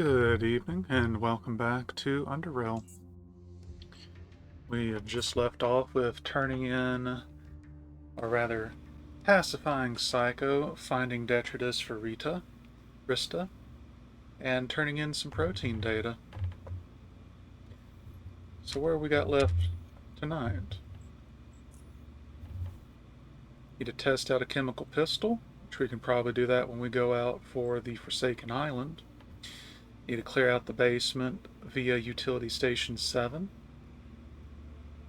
Good evening and welcome back to Underrail. We have just left off with turning in, or rather, pacifying Psycho, finding detritus for Rista, and turning in some protein data. So where we got left tonight? Need to test out a chemical pistol, which we can probably do that when we go out for the Forsaken Island. Need to clear out the basement via Utility Station 7.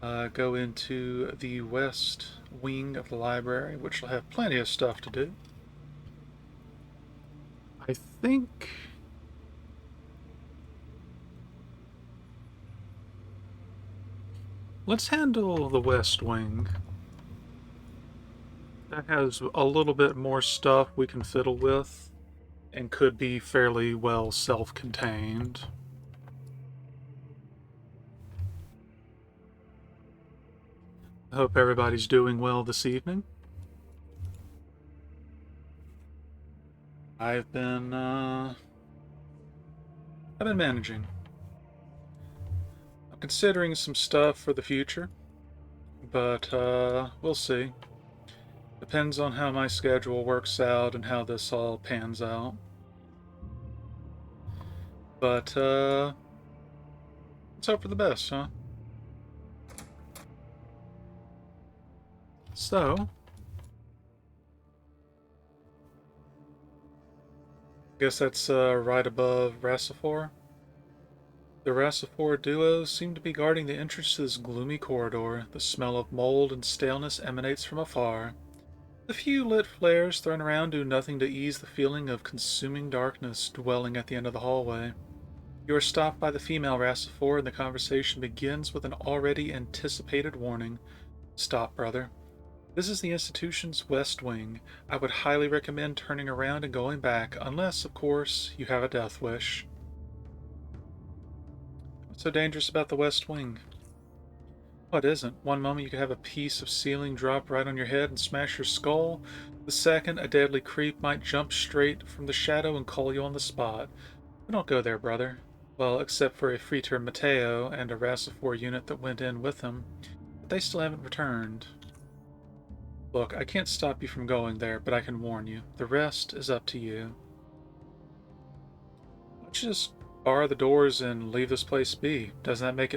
Go into the west wing of the library, which will have plenty of stuff to do. I think let's handle the west wing. That has a little bit more stuff we can fiddle with and could be fairly well self-contained. I hope everybody's doing well this evening. I've been managing. I'm considering some stuff for the future, but we'll see. Depends on how my schedule works out and how this all pans out. But let's hope for the best, huh? So, I guess that's right above Rassifor. The Rassifor duo seem to be guarding the entrance to this gloomy corridor. The smell of mold and staleness emanates from afar. The few lit flares thrown around do nothing to ease the feeling of consuming darkness dwelling at the end of the hallway. You are stopped by the female Rassifor, and the conversation begins with an already anticipated warning. Stop, brother. This is the institution's west wing. I would highly recommend turning around and going back, unless, of course, you have a death wish. What's so dangerous about the west wing? What isn't? One moment you could have a piece of ceiling drop right on your head and smash your skull. The second, a deadly creep might jump straight from the shadow and call you on the spot. But don't go there, brother. Well, except for a Freeter Mateo and a Rassifor unit that went in with him. But they still haven't returned. Look, I can't stop you from going there, but I can warn you. The rest is up to you. Why don't you just bar the doors and leave this place be? Doesn't that make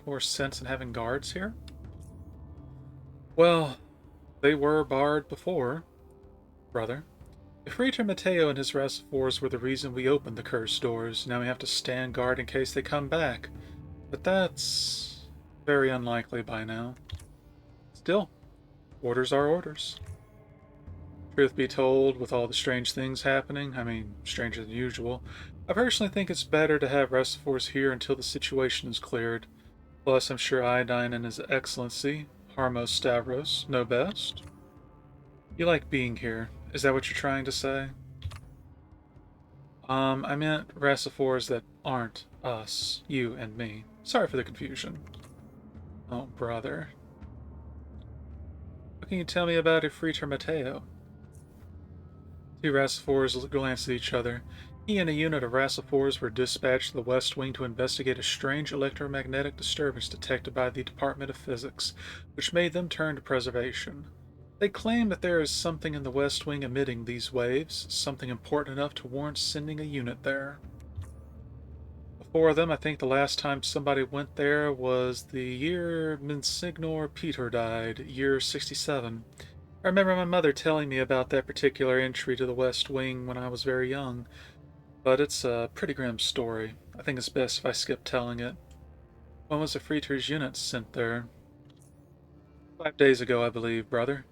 more sense than having guards here? Well, they were barred before, brother. If Rita Mateo and his Rassifors were the reason we opened the cursed doors, now we have to stand guard in case they come back. But that's very unlikely by now. Still, orders are orders. Truth be told, with all the strange things happening, stranger than usual, I personally think it's better to have Resifors here until the situation is cleared. Plus, I'm sure Iodine and His Excellency, Harmos Stavros, know best. You like being here. Is that what you're trying to say? I meant Resifors that aren't us, you and me. Sorry for the confusion. Oh, brother. What can you tell me about Ifriter Mateo? Two Rassifors glanced at each other. He and a unit of Rassifors were dispatched to the West Wing to investigate a strange electromagnetic disturbance detected by the Department of Physics, which made them turn to preservation. They claim that there is something in the West Wing emitting these waves, something important enough to warrant sending a unit there. Before them, I think the last time somebody went there was the year Monsignor Peter died, year 67. I remember my mother telling me about that particular entry to the West Wing when I was very young, but it's a pretty grim story. I think it's best if I skip telling it. When was the Freeter's unit sent there? 5 days ago, I believe, brother.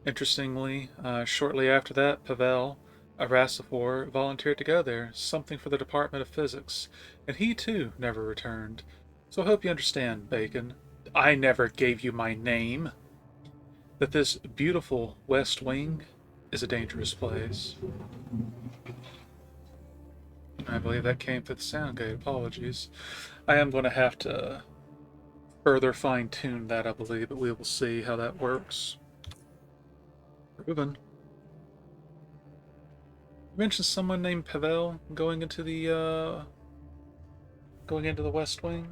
Interestingly, shortly after that, Pavel, a Rassifor, volunteered to go there, something for the Department of Physics, and he too never returned. So I hope you understand, Bacon. I never gave you my name. That this beautiful West Wing is a dangerous place. I believe that came through the sound gate. Apologies. I am going to have to further fine-tune that, I believe, but we will see how that works. Proven. You mentioned someone named Pavel going into the West Wing?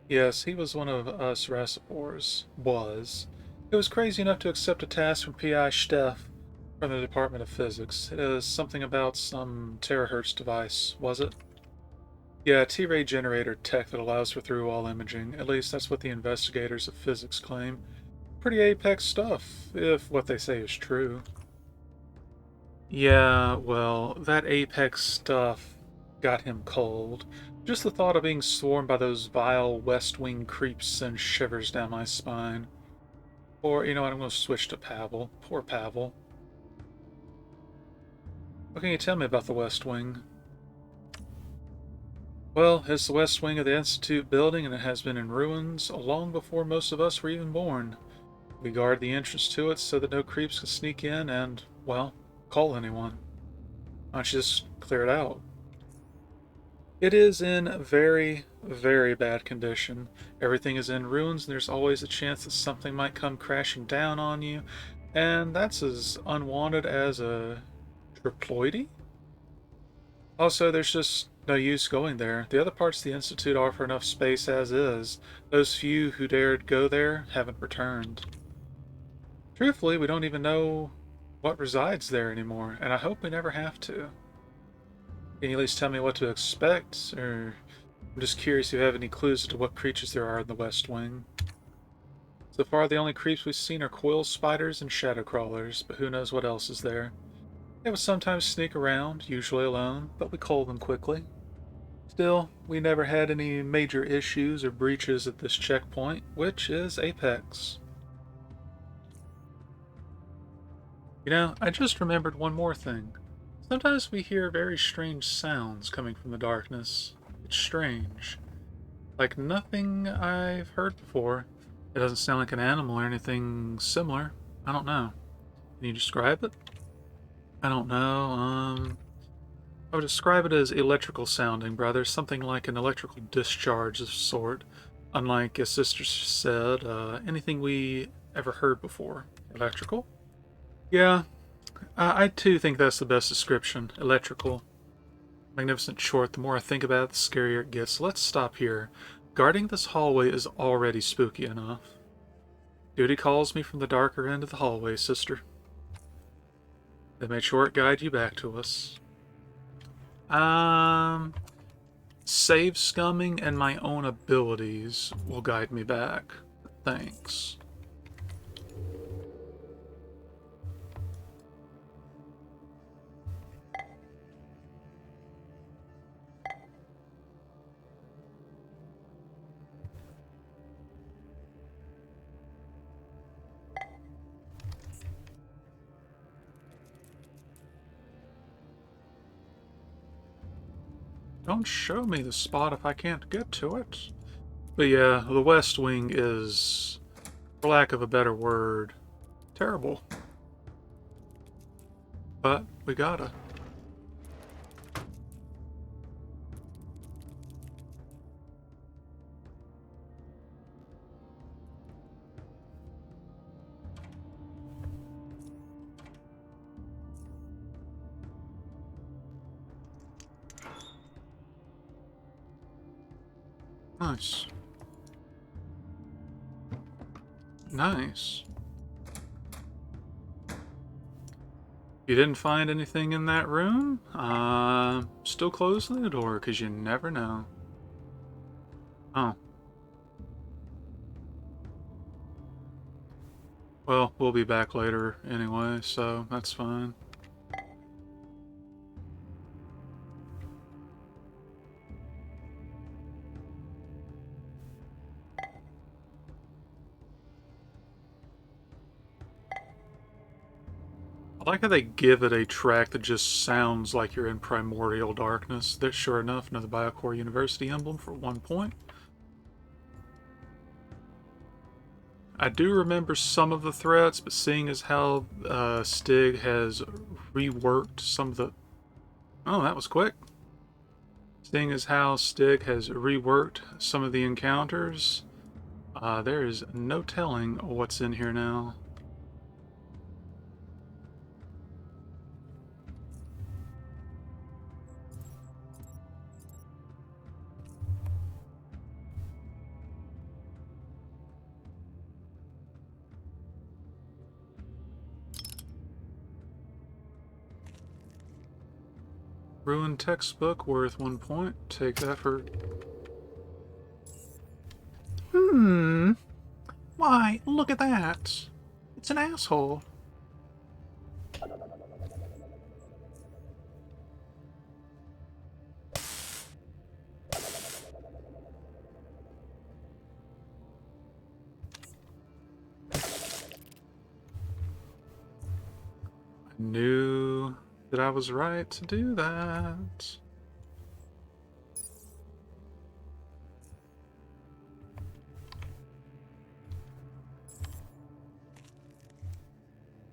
Yes, he was one of us Rassapors. Was. It was crazy enough to accept a task from P.I. Steff from the Department of Physics. It is something about some terahertz device, was it? Yeah, T-ray generator tech that allows for through-wall imaging. At least that's what the investigators of physics claim. Pretty apex stuff, if what they say is true. Yeah, well, that apex stuff got him cold. Just the thought of being swarmed by those vile West Wing creeps sends shivers down my spine. Or, you know what, I'm going to switch to Pavel. Poor Pavel. What can you tell me about the West Wing? Well, it's the West Wing of the Institute building, and it has been in ruins long before most of us were even born. We guard the entrance to it so that no creeps can sneak in and, well, call anyone. Why don't you just clear it out? It is in very, very bad condition. Everything is in ruins, and there's always a chance that something might come crashing down on you, and that's as unwanted as a triploidy. Also, there's just no use going there. The other parts of the Institute offer enough space as is. Those few who dared go there haven't returned. Truthfully, we don't even know what resides there anymore, and I hope we never have to. Can you at least tell me what to expect, or I'm just curious if you have any clues as to what creatures there are in the West Wing. So far, the only creeps we've seen are coil spiders and shadow crawlers, but who knows what else is there. They would sometimes sneak around, usually alone, but we cull them quickly. Still, we never had any major issues or breaches at this checkpoint, which is Apex. You know, I just remembered one more thing. Sometimes we hear very strange sounds coming from the darkness. It's strange. Like nothing I've heard before. It doesn't sound like an animal or anything similar. I don't know. Can you describe it? I don't know. I would describe it as electrical sounding, brother. Something like an electrical discharge of sort. Unlike, as Sister said, anything we ever heard before. Electrical? Yeah, I too think that's the best description. Electrical. Magnificent short. The more I think about it, the scarier it gets. Let's stop here. Guarding this hallway is already spooky enough. Duty calls me from the darker end of the hallway, sister. Then may short guide you back to us. Um, Save scumming and my own abilities will guide me back. Thanks. Don't show me the spot if I can't get to it. But yeah, the West Wing is, for lack of a better word, terrible. But we gotta. Nice. Nice. You didn't find anything in that room? Still closing the door, because you never know. Oh. Well, we'll be back later anyway, so that's fine. I like how they give it a track that just sounds like you're in primordial darkness. That's sure enough another Biocore University emblem for 1 point. I do remember some of the threats, but seeing as how Stig has reworked some of the... Oh, that was quick. Seeing as how Stig has reworked some of the encounters, there is no telling what's in here now. Ruined textbook worth 1 point. Take that for... Why, look at that. It's an asshole. I knew that I was right to do that.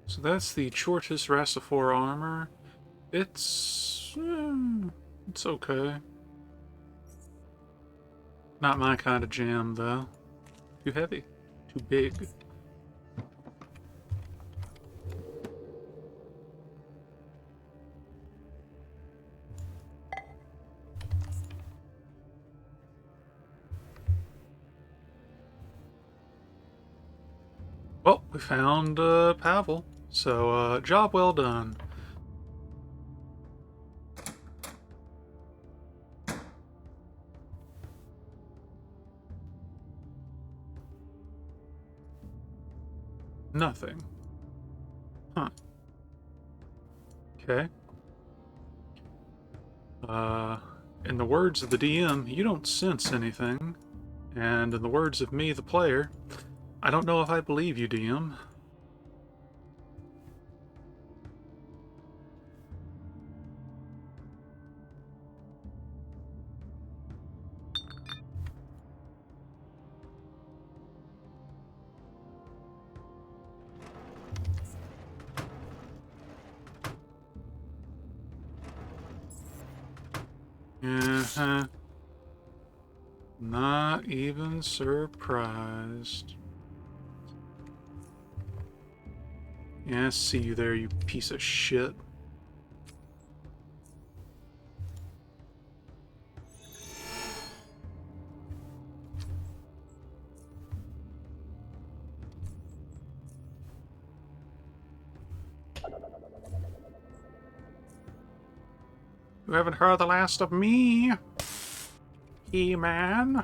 So that's the Chortus Racifor armor. It's okay. Not my kind of jam, though. Too heavy. Too big. Well, we found Pavel. So, job well done. Nothing. Huh. Okay. In the words of the DM, you don't sense anything. And in the words of me, the player, I don't know if I believe you, DM. Uh-huh. Not even surprised. Yeah, I see you there, you piece of shit. You haven't heard the last of me, He-Man.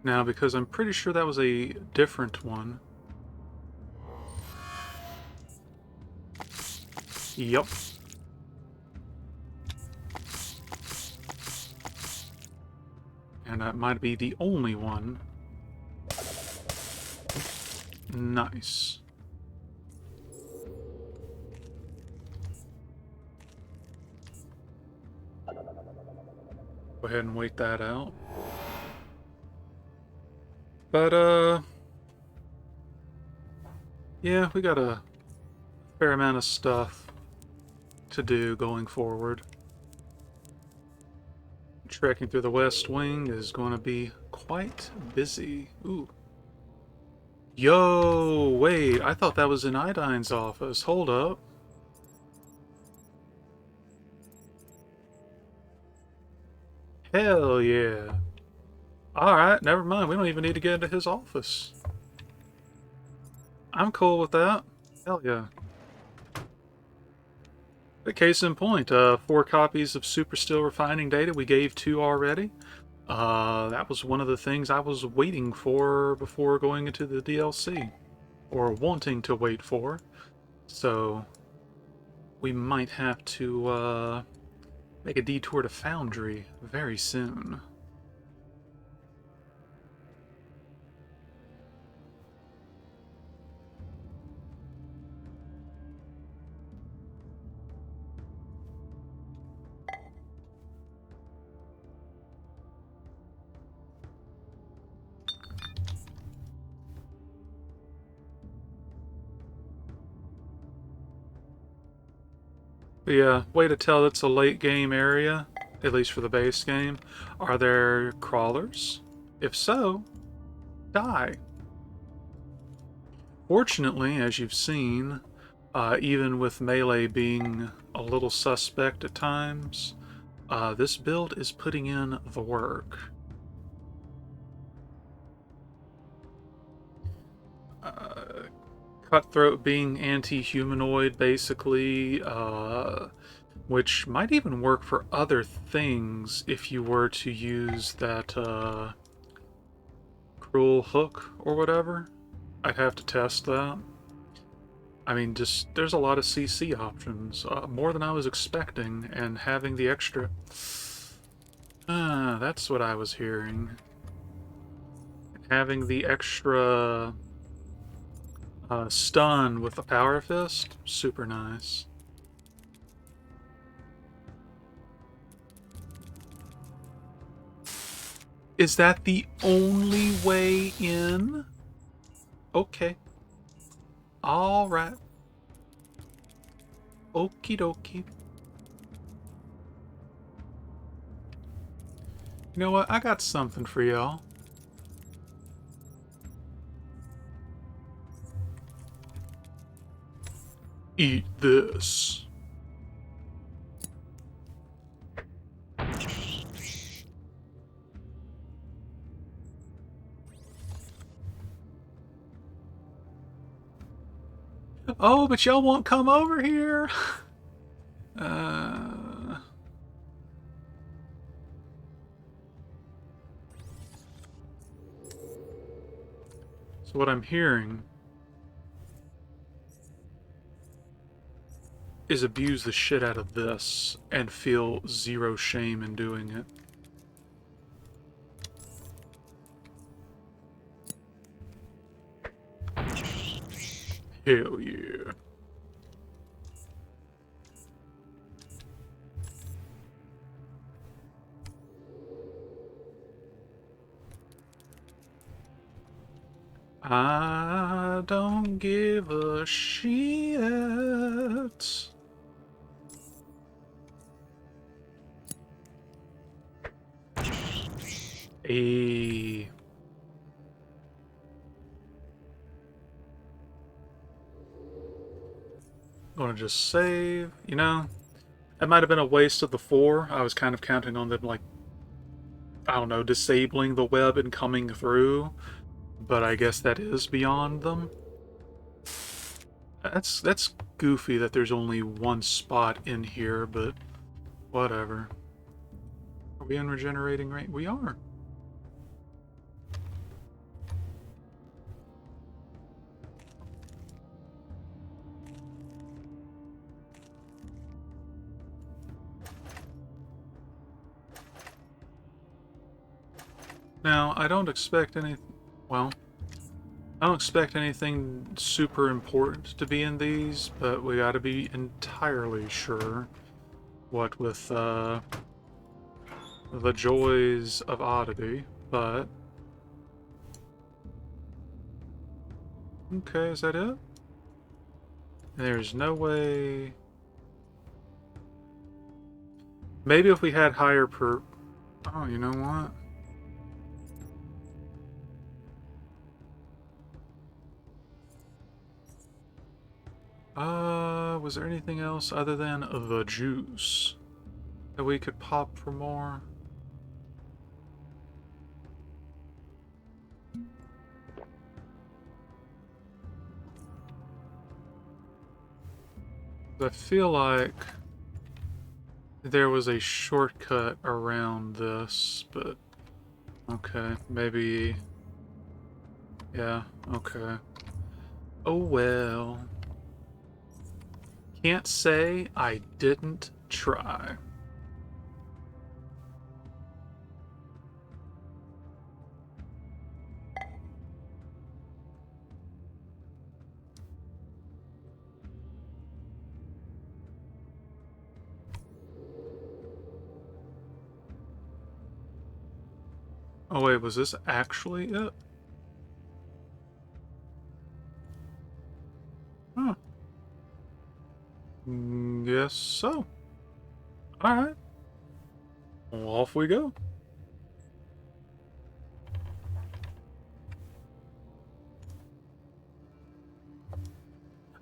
Now, because I'm pretty sure that was a different one. Yup. And that might be the only one. Nice. Go ahead and wait that out. But, yeah, we got a fair amount of stuff to do going forward. Trekking through the West Wing is going to be quite busy. Ooh. Yo, wait, I thought that was in Idine's office. Hold up. Hell yeah. Alright, never mind. We don't even need to get into his office. I'm cool with that. Hell yeah. The case in point, 4 copies of Super Still Refining Data. We gave 2 already. That was one of the things I was waiting for before going into the DLC. Or wanting to wait for. So, we might have to, make a detour to Foundry very soon. But yeah, way to tell it's a late game area, at least for the base game. Are there crawlers? If so, die. Fortunately, as you've seen, even with melee being a little suspect at times, this build is putting in the work. Cutthroat being anti-humanoid, basically, which might even work for other things if you were to use that cruel hook or whatever. I'd have to test that. I mean, just there's a lot of CC options, more than I was expecting, and having the extra. That's what I was hearing. Having the extra stun with the power fist, super nice. Is that the only way in? Okay. All right. Okie dokie. You know what? I got something for y'all. Eat this. Oh, but y'all won't come over here. So what I'm hearing is abuse the shit out of this and feel zero shame in doing it. Hell yeah. I don't give a shit. A. Gonna just save, you know? That might have been a waste of the 4. I was kind of counting on them, like, I don't know, disabling the web and coming through, but I guess that is beyond them. That's goofy that there's only one spot in here, but whatever. Are we in regenerating range? We are. Now, I don't expect any... Well, I don't expect anything super important to be in these, but we gotta be entirely sure. What with, the joys of oddity, but... Okay, is that it? There's no way... Maybe if we had higher per... Oh, you know what? Was there anything else other than the juice that we could pop for more? I feel like there was a shortcut around this, but okay, maybe... Yeah, okay. Oh well. Can't say I didn't try. Oh wait, was this actually it? Huh. Guess so. Alright. Well, off we go.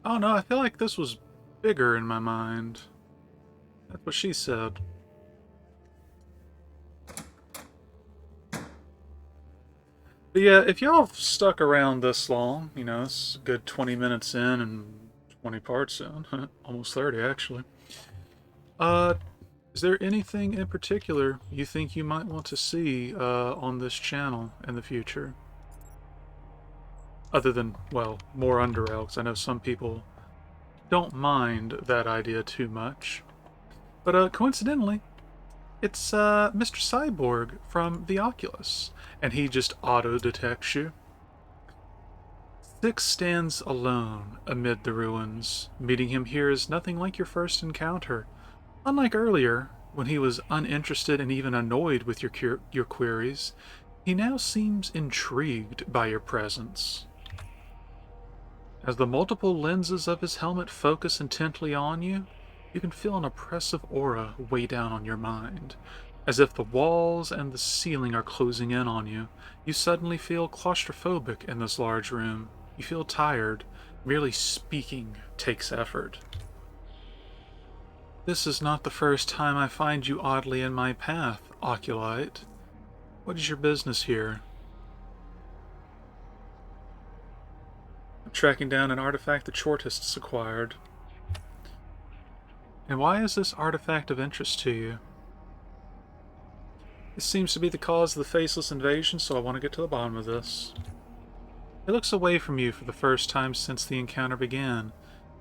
Oh no, I feel like this was bigger in my mind. That's what she said. But yeah, if y'all have stuck around this long, you know, it's a good 20 minutes in and 20 parts in, almost 30 actually. Uh, is there anything in particular you think you might want to see on this channel in the future? Other than, well, more Underrail, because I know some people don't mind that idea too much. But coincidentally, it's Mr. Cyborg from the Oculus, and he just auto-detects you. Six stands alone amid the ruins. Meeting him here is nothing like your first encounter. Unlike earlier, when he was uninterested and even annoyed with your queries, he now seems intrigued by your presence. As the multiple lenses of his helmet focus intently on you, you can feel an oppressive aura weigh down on your mind. As if the walls and the ceiling are closing in on you, you suddenly feel claustrophobic in this large room. You feel tired. Merely speaking takes effort. This is not the first time I find you oddly in my path, Oculite. What is your business here? I'm tracking down an artifact the Shortists acquired. And why is this artifact of interest to you? This seems to be the cause of the faceless invasion, so I want to get to the bottom of this. It looks away from you for the first time since the encounter began.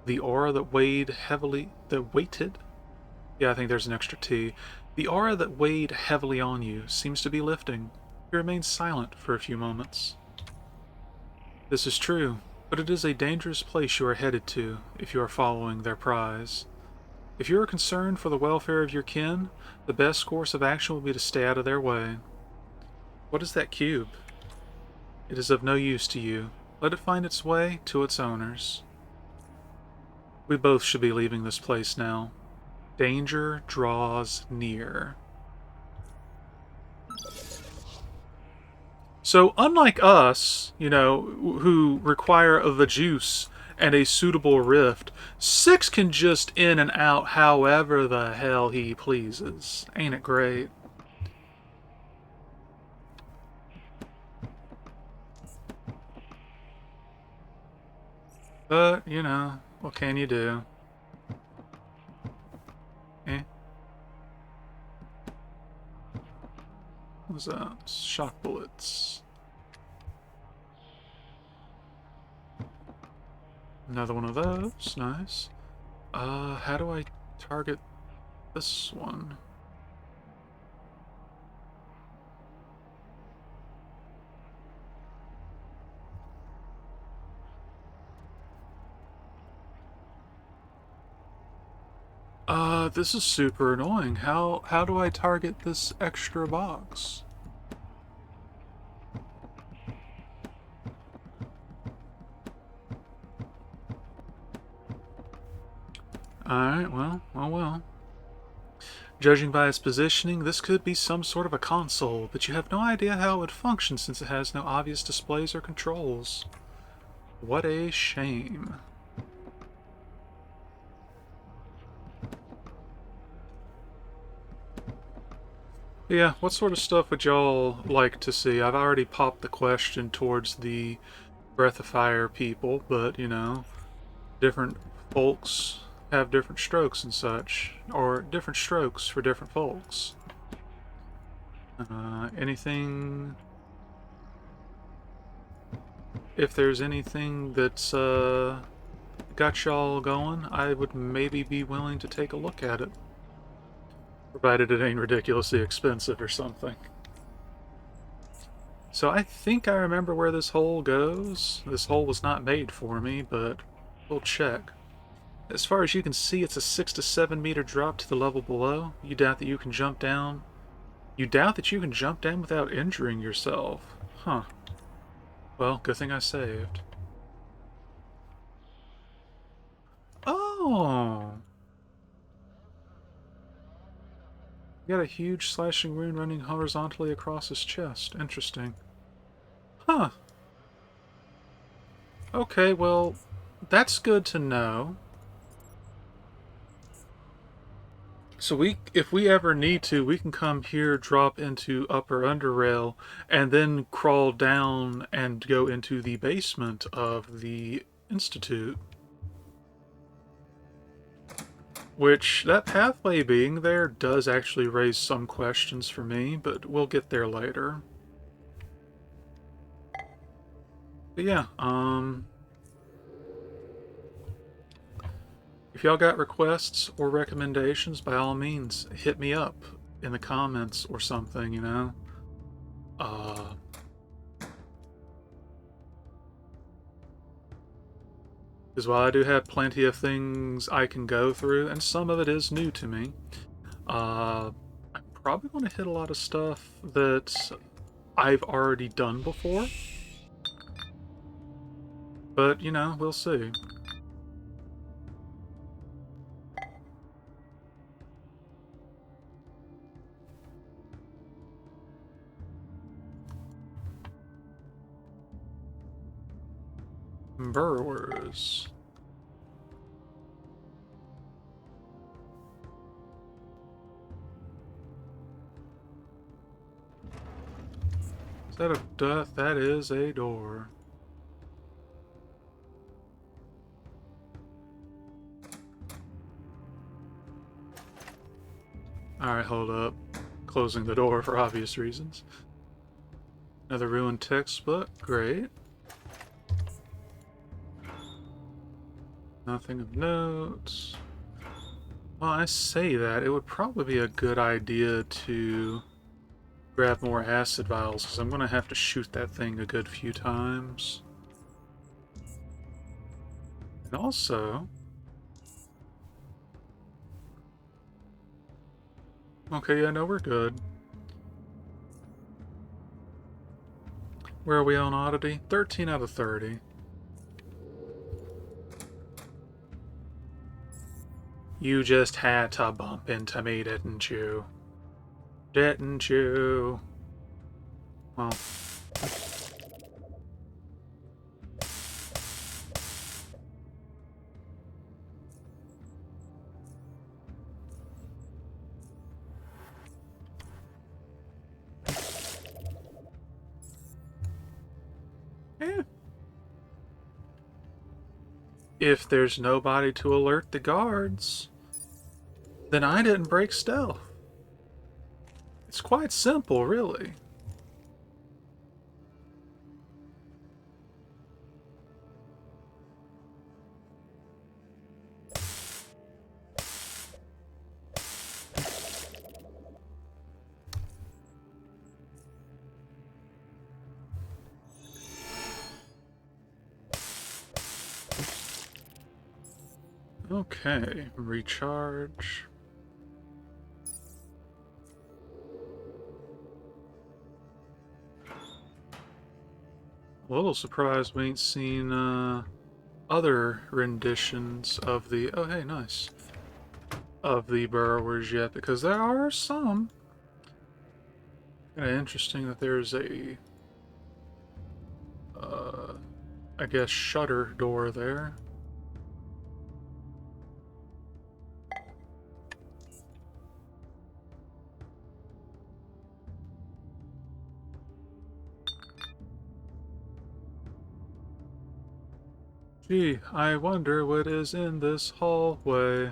The aura that weighted? Yeah, I think there's an extra T. The aura that weighed heavily on you seems to be lifting. You remain silent for a few moments. This is true, but it is a dangerous place you are headed to if you are following their prize. If you are concerned for the welfare of your kin, the best course of action will be to stay out of their way. What is that cube? It is of no use to you. Let it find its way to its owners. We both should be leaving this place now. Danger draws near. So, unlike us, you know, who require the juice and a suitable rift, Six can just in and out however the hell he pleases. Ain't it great? But, you know, what can you do? Eh? What was that? Shock bullets. Another one of those. Nice. How do I target this one? This is super annoying. How do I target this extra box? Alright, well. Judging by its positioning, this could be some sort of a console, but you have no idea how it would function since it has no obvious displays or controls. What a shame. Yeah, what sort of stuff would y'all like to see? I've already popped the question towards the Breath of Fire people, but, you know, different folks have different strokes and such, or different strokes for different folks. Anything... If there's anything that's, got y'all going, I would maybe be willing to take a look at it. Provided it ain't ridiculously expensive or something. So I think I remember where this hole goes. This hole was not made for me, but we'll check. As far as you can see, it's a 6 to 7 meter drop to the level below. You doubt that you can jump down? You doubt that you can jump down without injuring yourself? Huh. Well, good thing I saved. Oh! He got a huge slashing wound running horizontally across his chest. Interesting. Huh. Okay, well, that's good to know. So if we ever need to, we can come here, drop into upper Underrail, and then crawl down and go into the basement of the Institute. Which, that pathway being there does actually raise some questions for me, but we'll get there later. But yeah, if y'all got requests or recommendations, by all means, hit me up in the comments or something, you know? Uh, because while I do have plenty of things I can go through, and some of it is new to me, I'm probably going to hit a lot of stuff that I've already done before. But, you know, we'll see. Burrowers. Is that a death? That is a door. Alright, hold up. Closing the door for obvious reasons. Another ruined textbook. Great. Nothing of note. Well, I say that. It would probably be a good idea to grab more acid vials, because I'm going to have to shoot that thing a good few times. And also... Okay, yeah, no, we're good. Where are we on oddity? 13 out of 30. You just had to bump into me, didn't you? Didn't you? Well... Eh. If there's nobody to alert the guards, then I didn't break stealth. It's quite simple, really. Okay, recharge. A little surprised we ain't seen other renditions of the... Oh, hey, nice. Of the burrowers yet, because there are some. Kind of interesting that there's a... I guess shutter door there. Gee, I wonder what is in this hallway.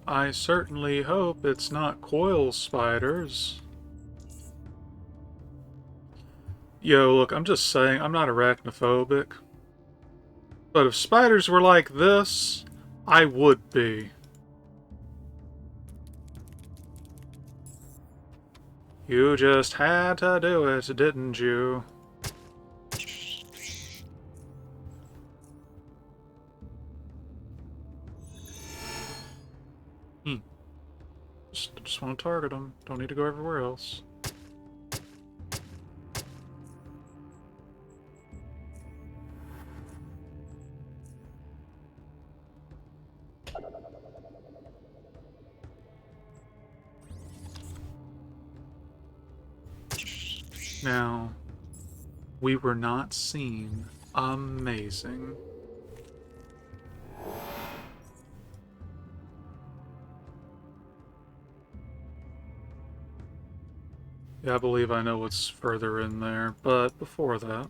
I certainly hope it's not coil spiders. Yo, look, I'm just saying, I'm not arachnophobic. But if spiders were like this, I would be. You just had to do it, didn't you? Just want to target them. Don't need to go everywhere else. Now, we were not seen. Amazing. Yeah, I believe I know what's further in there, but before that,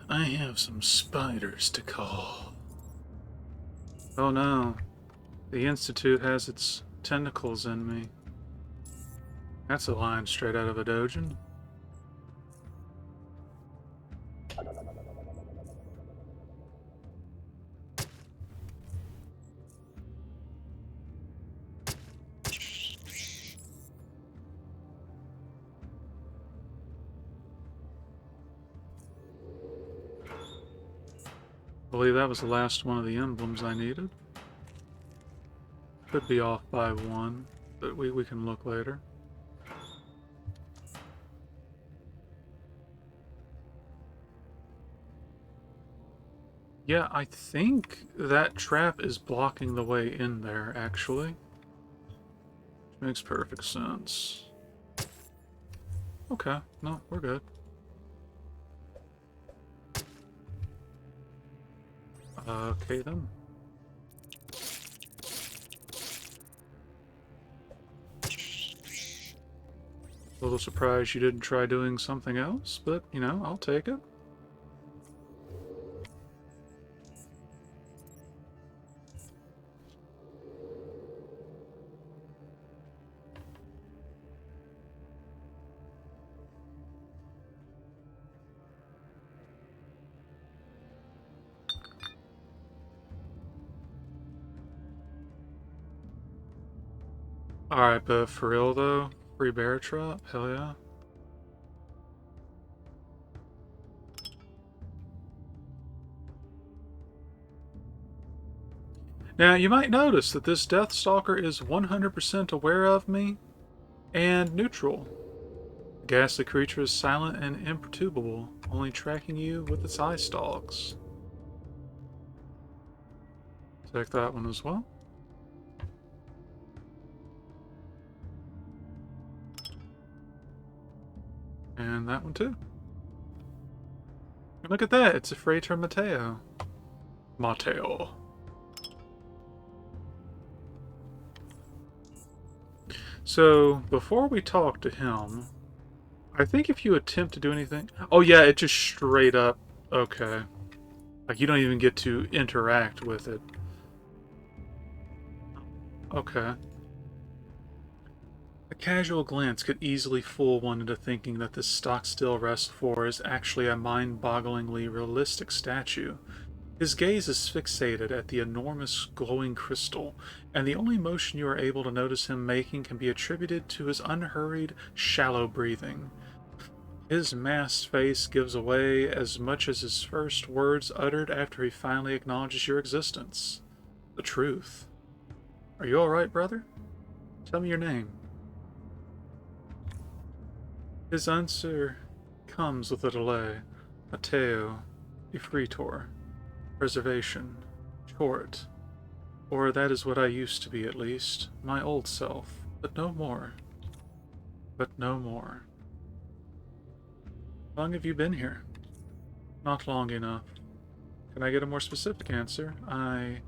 I have some spiders to call. Oh no, the Institute has its tentacles in me. That's a line straight out of a doujin. I believe that was the last one of the emblems I needed. Could be off by one, but we can look later. Yeah, I think that trap is blocking the way in there, actually. Which makes perfect sense. Okay, no, we're good. Okay then. A little surprised you didn't try doing something else, but, you know, I'll take it. Alright, but for real though, free bear trap? Hell yeah. Now, you might notice that this Deathstalker is 100% aware of me and neutral. The ghastly creature is silent and imperturbable, only tracking you with its eye stalks. Take that one as well. And that one too. And look at that, it's a Frater Mateo. Mateo. So, before we talk to him, I think if you attempt to do anything... Oh yeah, it just straight up... Okay. Like, you don't even get to interact with it. Okay. A casual glance could easily fool one into thinking that this stock-still Rest-4 is actually a mind-bogglingly realistic statue. His gaze is fixated at the enormous glowing crystal, and the only motion you are able to notice him making can be attributed to his unhurried, shallow breathing. His masked face gives away as much as his first words uttered after he finally acknowledges your existence. The truth. Are you alright, brother? Tell me your name. His answer comes with a delay. Mateo, Ifritor. Preservation. Chort. Or that is what I used to be, at least. My old self. But no more. But no more. How long have you been here? Not long enough. Can I get a more specific answer? I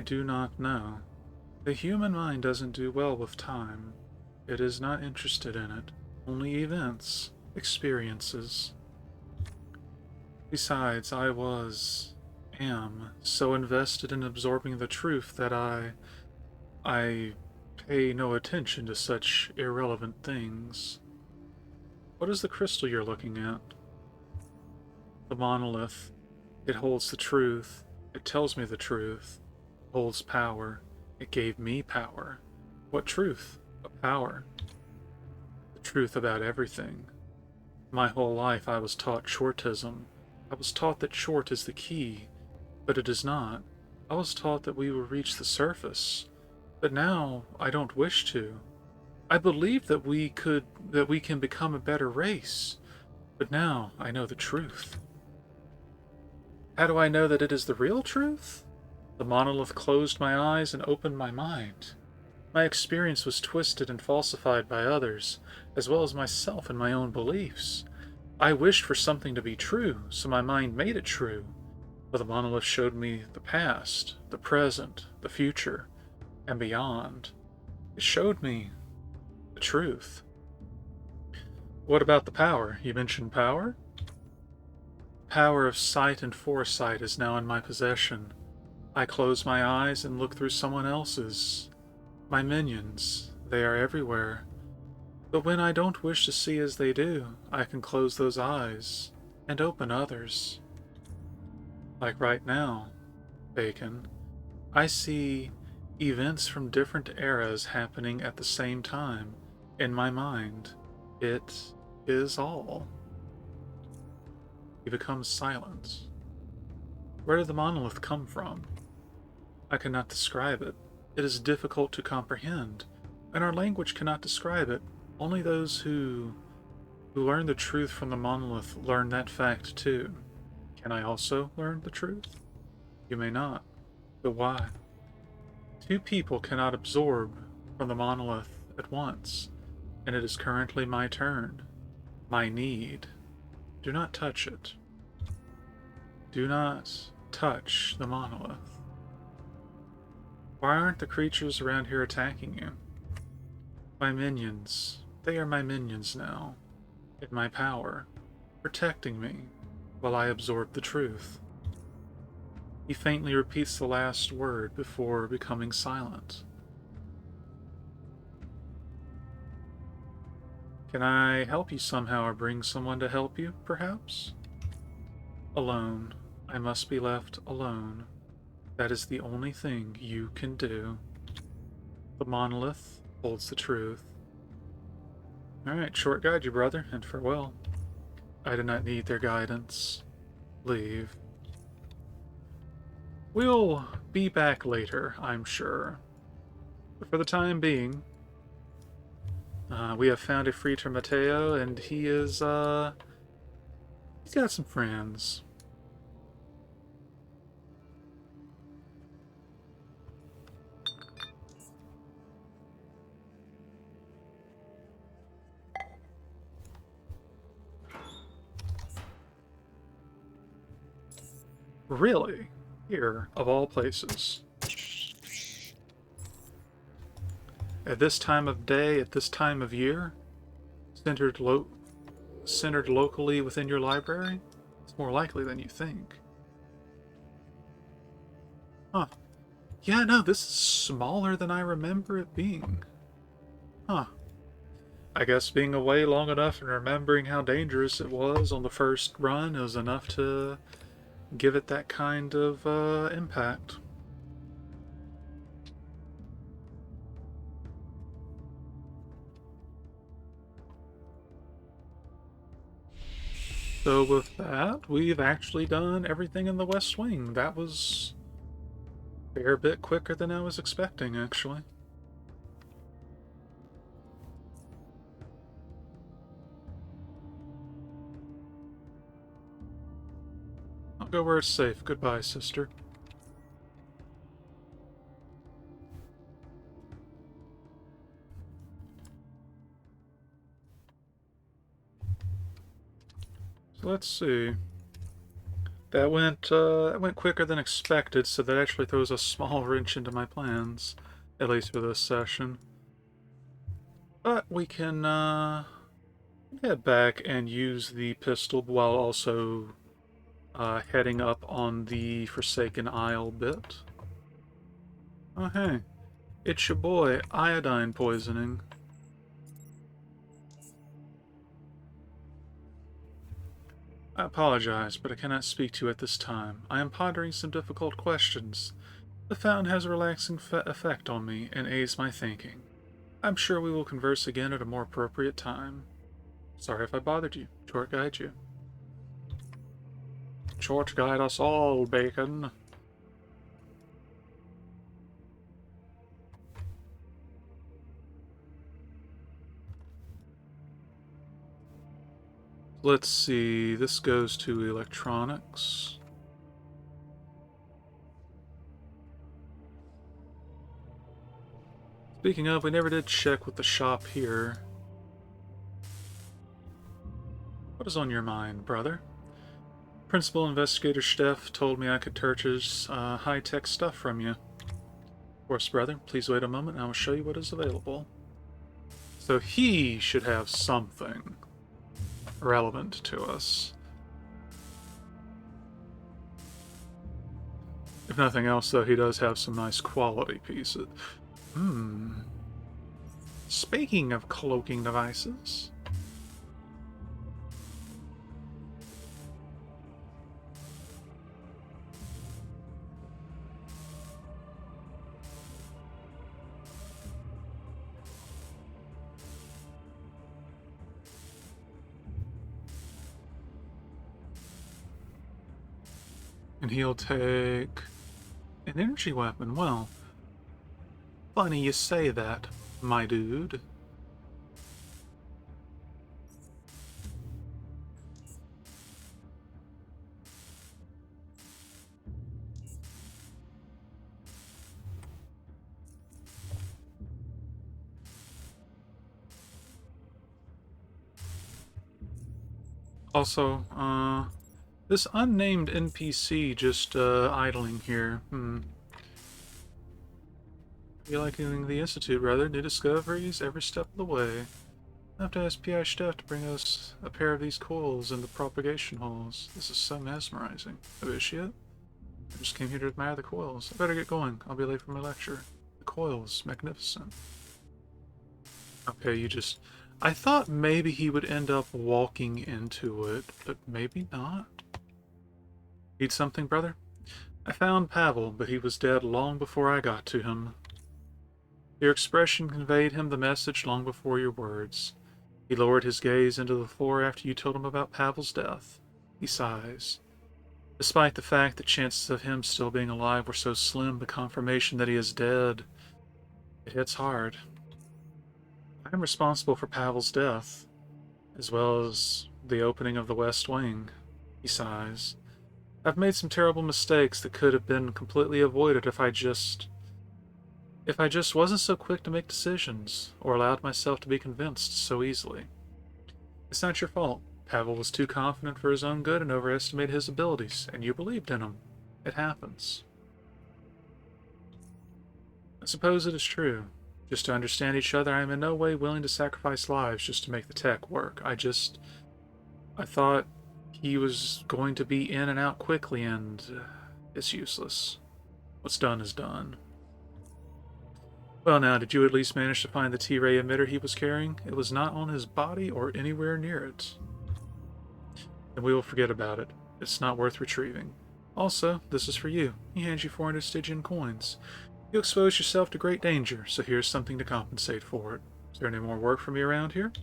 do not know. The human mind doesn't do well with time. It is not interested in it. Only events, experiences. Besides, am so invested in absorbing the truth that I pay no attention to such irrelevant things. What is the crystal you're looking at? The monolith. It holds the truth. It tells me the truth. It holds power. It gave me power. What truth? What power? The truth about everything. My whole life I was taught shortism. I was taught that short is the key, but it is not. I was taught that we will reach the surface, but now I don't wish to. I believe that we can become a better race, but now I know the truth. How do I know that it is the real truth? The monolith closed my eyes and opened my mind. My experience was twisted and falsified by others, as well as myself and my own beliefs. I wished for something to be true, so my mind made it true. But the monolith showed me the past, the present, the future, and beyond. It showed me The truth. What about the power? You mentioned power? Power of sight and foresight is now in my possession. I close my eyes and look through someone else's. My minions, they are everywhere. But when I don't wish to see as they do, I can close those eyes and open others. Like right now, Bacon, I see events from different eras happening at the same time in my mind. It is all. He becomes silent. Where did the monolith come from? I cannot describe it. It is difficult to comprehend, and our language cannot describe it. Only those who learn the truth from the monolith learn that fact too. Can I also learn the truth? You may not. But why? Two people cannot absorb from the monolith at once, and it is currently my turn. My need. Do not touch it. Do not touch the monolith. Why aren't the creatures around here attacking you? My minions. They are my minions now. In my power. Protecting me while I absorb the truth. He faintly repeats the last word before becoming silent. Can I help you somehow or bring someone to help you, perhaps? Alone. I must be left alone. That is the only thing you can do. The monolith holds the truth. Alright, short guide you, brother, and farewell. I do not need their guidance. Leave. We'll be back later, I'm sure. But for the time being, we have found a Frater Mateo, and he is, he's got some friends. Really? Here, of all places. At this time of day, at this time of year? Centered locally within your library? It's more likely than you think. Huh. Yeah, no, this is smaller than I remember it being. Huh. I guess being away long enough and remembering how dangerous it was on the first run is enough to give it that kind of impact. So with that, we've actually done everything in the West Wing. That was a fair bit quicker than I was expecting, actually. I'll go where it's safe. Goodbye, sister. So let's see. That went quicker than expected, so that actually throws a small wrench into my plans, at least for this session. But we can head back and use the pistol while also heading up on the Forsaken Isle bit. Oh hey, it's your boy, iodine poisoning. I apologize, but I cannot speak to you at this time. I am pondering some difficult questions. The fountain has a relaxing effect on me and aids my thinking. I'm sure we will converse again at a more appropriate time. Sorry if I bothered you. Short guide you. Short guide us all, Bacon. Let's see, this goes to electronics. Speaking of, we never did check with the shop here. What is on your mind, brother? Principal Investigator Steff told me I could purchase high-tech stuff from you. Of course, brother. Please wait a moment and I will show you what is available. So he should have something relevant to us. If nothing else, though, he does have some nice quality pieces. Speaking of cloaking devices... And he'll take an energy weapon. Well, funny you say that, my dude. Also, this unnamed NPC just idling here. You liking the Institute, rather? New discoveries every step of the way. I have to ask P.I. Steff to bring us a pair of these coils in the propagation halls. This is so mesmerizing. Oh, is she it? I just came here to admire the coils. I better get going. I'll be late for my lecture. The coils, magnificent. Okay, you just... I thought maybe he would end up walking into it, but maybe not. Need something, brother? I found Pavel, but he was dead long before I got to him. Your expression conveyed him the message long before your words. He lowered his gaze into the floor after you told him about Pavel's death. He sighs. Despite the fact that chances of him still being alive were so slim, the confirmation that he is dead, it hits hard. I am responsible for Pavel's death, as well as the opening of the West Wing. He sighs. I've made some terrible mistakes that could have been completely avoided if I just wasn't so quick to make decisions, or allowed myself to be convinced so easily. It's not your fault. Pavel was too confident for his own good and overestimated his abilities, and you believed in him. It happens. I suppose it is true. Just to understand each other, I am in no way willing to sacrifice lives just to make the tech work. I thought he was going to be in and out quickly, and it's useless. What's done is done. Well now, did you at least manage to find the T-ray emitter he was carrying? It was not on his body or anywhere near it. Then we will forget about it. It's not worth retrieving. Also, this is for you. He hands you 400 Stygian coins. You expose yourself to great danger, so here's something to compensate for it. Is there any more work for me around here?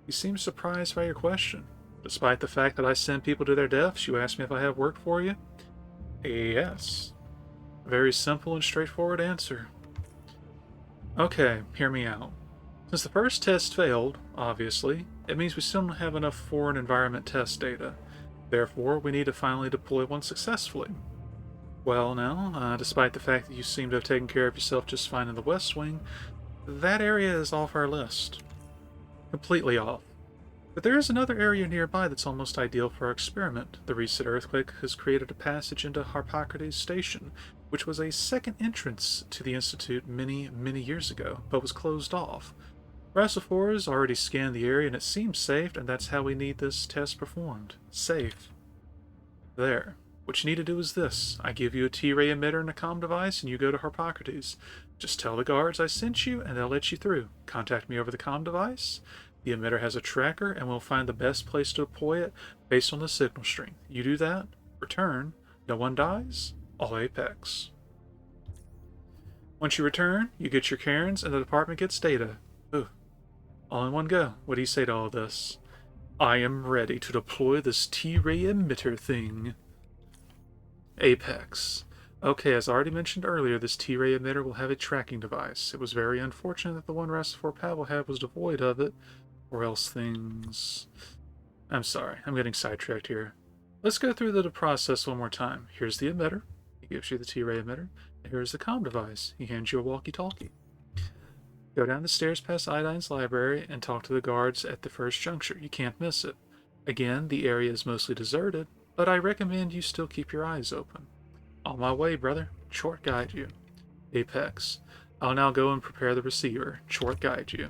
You seem surprised by your question. Despite the fact that I send people to their deaths, you ask me if I have work for you? Yes. A very simple and straightforward answer. Okay, hear me out. Since the first test failed, obviously, it means we still don't have enough foreign environment test data. Therefore, we need to finally deploy one successfully. Well now, despite the fact that you seem to have taken care of yourself just fine in the West Wing, that area is off our list. Completely off. But there is another area nearby that's almost ideal for our experiment. The recent earthquake has created a passage into Harpocrates Station, which was a second entrance to the Institute many, many years ago, but was closed off. Rassifors already scanned the area and it seems safe, and that's how we need this test performed. Safe. There. What you need to do is this. I give you a T-ray emitter and a comm device, and you go to Harpocrates. Just tell the guards I sent you, and they'll let you through. Contact me over the comm device. The emitter has a tracker, and we'll find the best place to deploy it based on the signal strength. You do that, return, no one dies, all Apex. Once you return, you get your cairns, and the department gets data. Ooh. All in one go. What do you say to all this? I am ready to deploy this T-ray emitter thing. Apex. Okay, as already mentioned earlier, this T-ray emitter will have a tracking device. It was very unfortunate that the one Rassifor Pavel had was devoid of it, or else things... I'm sorry, I'm getting sidetracked here. Let's go through the process one more time. Here's the emitter. He gives you the T-ray emitter. And here's the comm device. He hands you a walkie-talkie. Go down the stairs past Iodine's library and talk to the guards at the first juncture. You can't miss it. Again, the area is mostly deserted, but I recommend you still keep your eyes open. On my way, brother. Chort guide you. Apex. I'll now go and prepare the receiver. Chort guide you.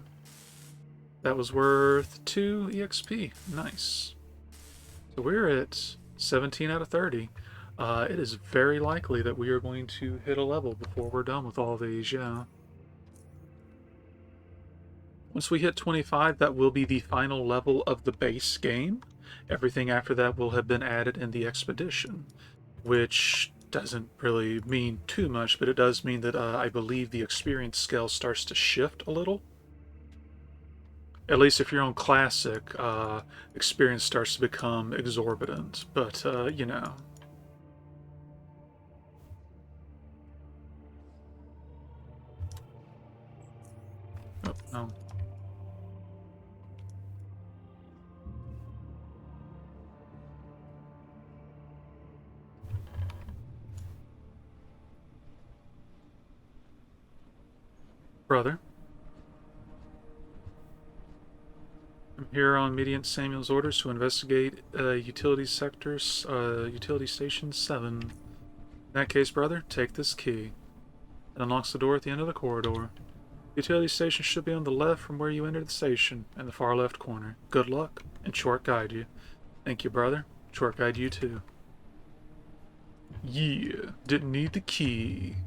That was worth 2 EXP. Nice. So we're at 17 out of 30. It is very likely that we are going to hit a level before we're done with all these, yeah. Once we hit 25, that will be the final level of the base game. Everything after that will have been added in the expedition, which doesn't really mean too much, but it does mean that I believe the experience scale starts to shift a little. At least if you're on classic, experience starts to become exorbitant, but you know. Oh, no. Brother, I'm here on Mediant Samuel's orders to investigate utility sectors, utility station 7. In that case, brother, take this key. It unlocks the door at the end of the corridor. The utility station should be on the left from where you entered the station, in the far left corner. Good luck, and Chort guide you. Thank you, brother. Chort guide you too. Yeah, didn't need the key.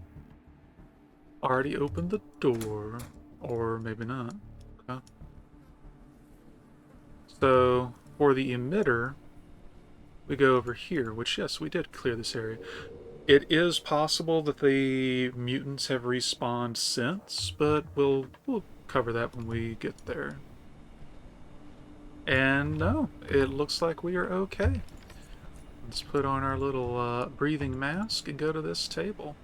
Already opened the door. Or maybe not. Okay. So, for the emitter, we go over here, which, yes, we did clear this area. It is possible that the mutants have respawned since, but we'll cover that when we get there. And no, it looks like we are okay. Let's put on our little breathing mask and go to this table.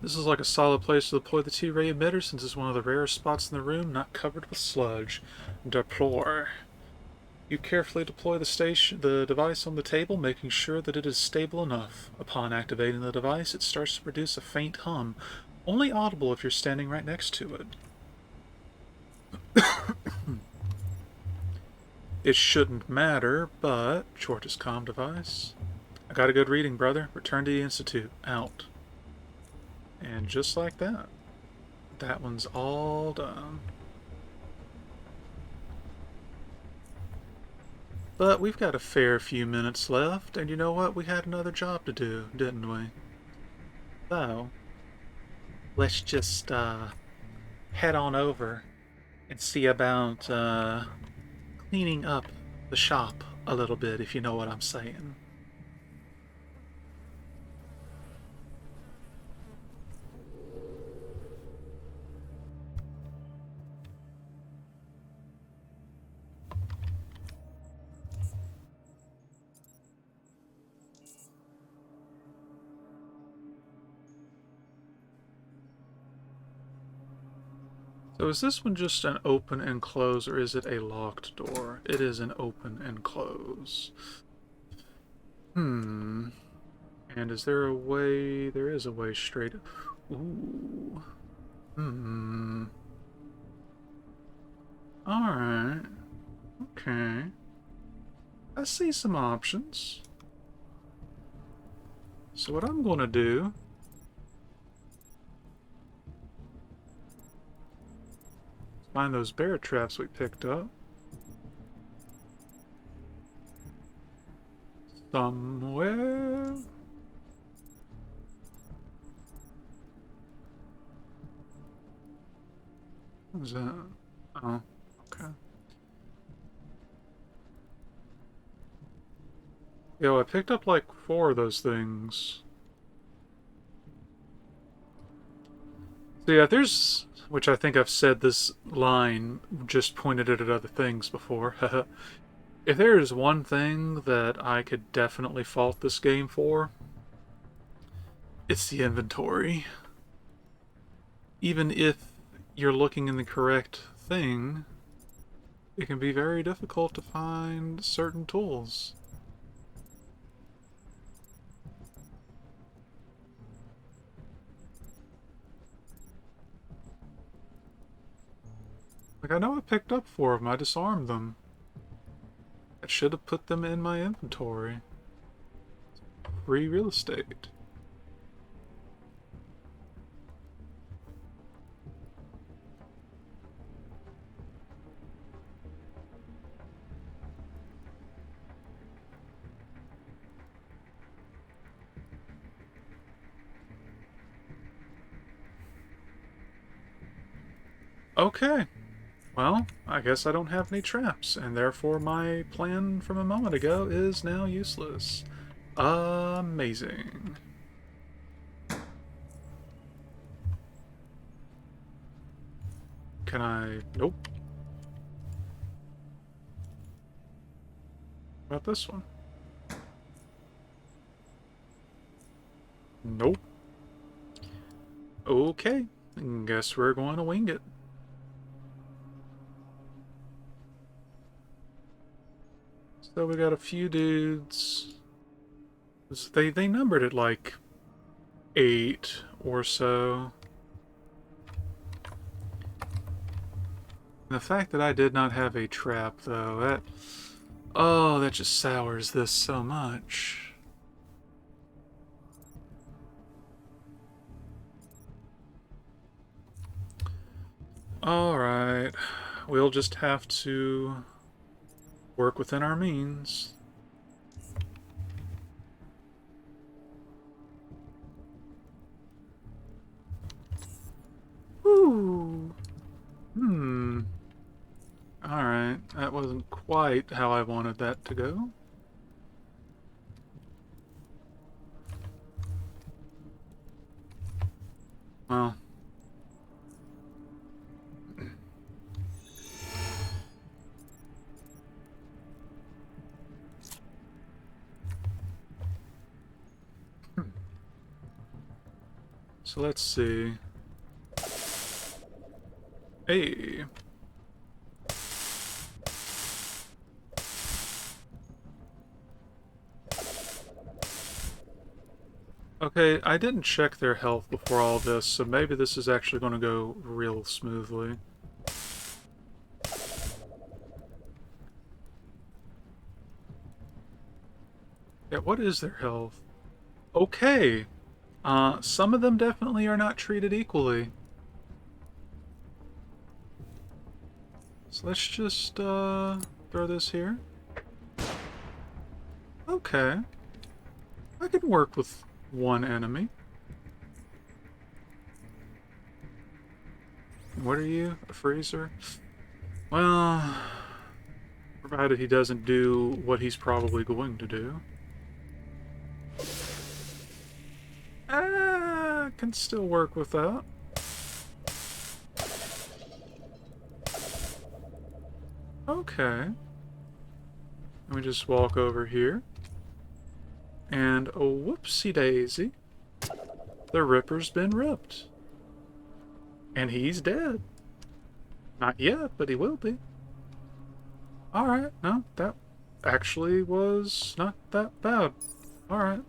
This is like a solid place to deploy the T-ray emitter since it's one of the rarest spots in the room not covered with sludge. Deploy. You carefully deploy the device on the table, making sure that it is stable enough. Upon activating the device, it starts to produce a faint hum, only audible if you're standing right next to it. It shouldn't matter, but shortest comm device. I got a good reading, brother. Return to the Institute. Out. And just like that, that one's all done. But we've got a fair few minutes left, and you know what? We had another job to do, didn't we? So, let's just head on over and see about cleaning up the shop a little bit, if you know what I'm saying. So is this one just an open and close, or is it a locked door? It is an open and close. And is there a way? There is a way straight. Ooh. Alright. Okay. I see some options. So what I'm going to do... find those bear traps we picked up. Somewhere. What was that? Oh, okay. Yo, I picked up like 4 of those things. So yeah, there's... which I think I've said this line, just pointed it at other things before. If there is one thing that I could definitely fault this game for, it's the inventory. Even if you're looking in the correct thing, it can be very difficult to find certain tools. Like, I know I picked up 4 of them, I disarmed them. I should have put them in my inventory. Free real estate. Okay. Well, I guess I don't have any traps, and therefore my plan from a moment ago is now useless. Amazing. Can I... Nope. What about this one? Nope. Okay. Guess we're going to wing it. So we got a few dudes. They numbered it like 8 or so. And the fact that I did not have a trap, though, that... Oh, that just sours this so much. Alright. We'll just have to work within our means. Woo! Alright, that wasn't quite how I wanted that to go. Well. So let's see. Hey. Okay, I didn't check their health before all this, so maybe this is actually going to go real smoothly. Yeah, what is their health? Okay. Some of them definitely are not treated equally. So let's just, throw this here. Okay. I can work with one enemy. What are you? A freezer? Well, provided he doesn't do what he's probably going to do. Can still work with that. Okay. Let me just walk over here. And oh, whoopsie daisy. The Ripper's been ripped. And he's dead. Not yet, but he will be. Alright, no, that actually was not that bad. Alright.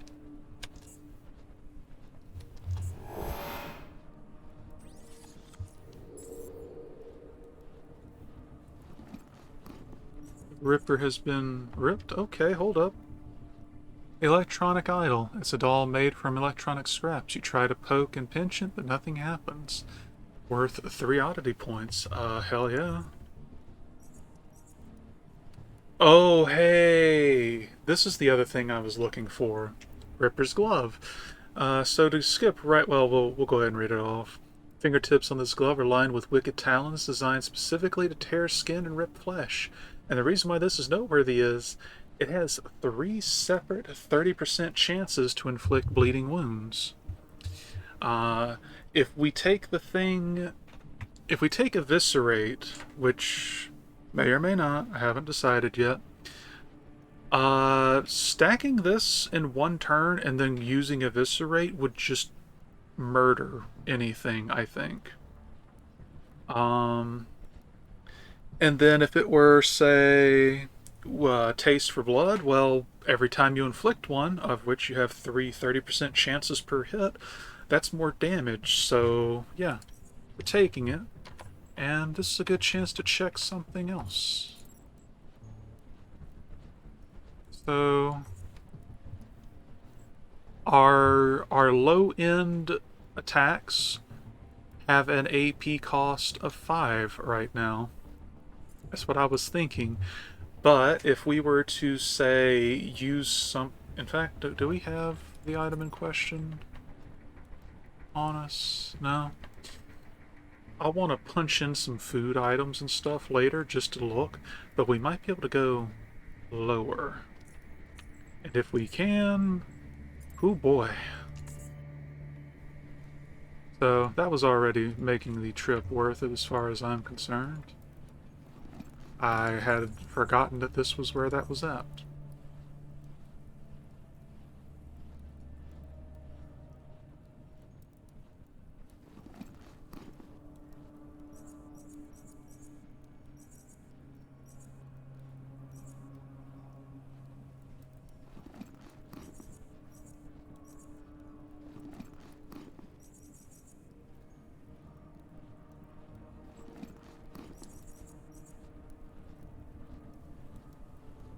Ripper has been ripped? Okay, hold up. Electronic idol. It's a doll made from electronic scraps. You try to poke and pinch it, but nothing happens. Worth 3 oddity points. Hell yeah. Oh, hey! This is the other thing I was looking for. Ripper's glove. So to skip right... Well, we'll go ahead and read it off. Fingertips on this glove are lined with wicked talons designed specifically to tear skin and rip flesh. And the reason why this is noteworthy is it has 3 separate 30% chances to inflict bleeding wounds. If we take the thing... If we take Eviscerate, which may or may not, I haven't decided yet, stacking this in one turn and then using Eviscerate would just murder anything, I think. And then if it were, say, Taste for Blood, well, every time you inflict one, of which you have 30% chances per hit, that's more damage. So, yeah, we're taking it. And this is a good chance to check something else. So, our low-end attacks have an AP cost of 5 right now. That's what I was thinking. But if we were to, say, use some... In fact, do we have the item in question on us? No? I want to punch in some food items and stuff later just to look, but we might be able to go lower. And if we can, oh boy. So that was already making the trip worth it as far as I'm concerned. I had forgotten that this was where that was at.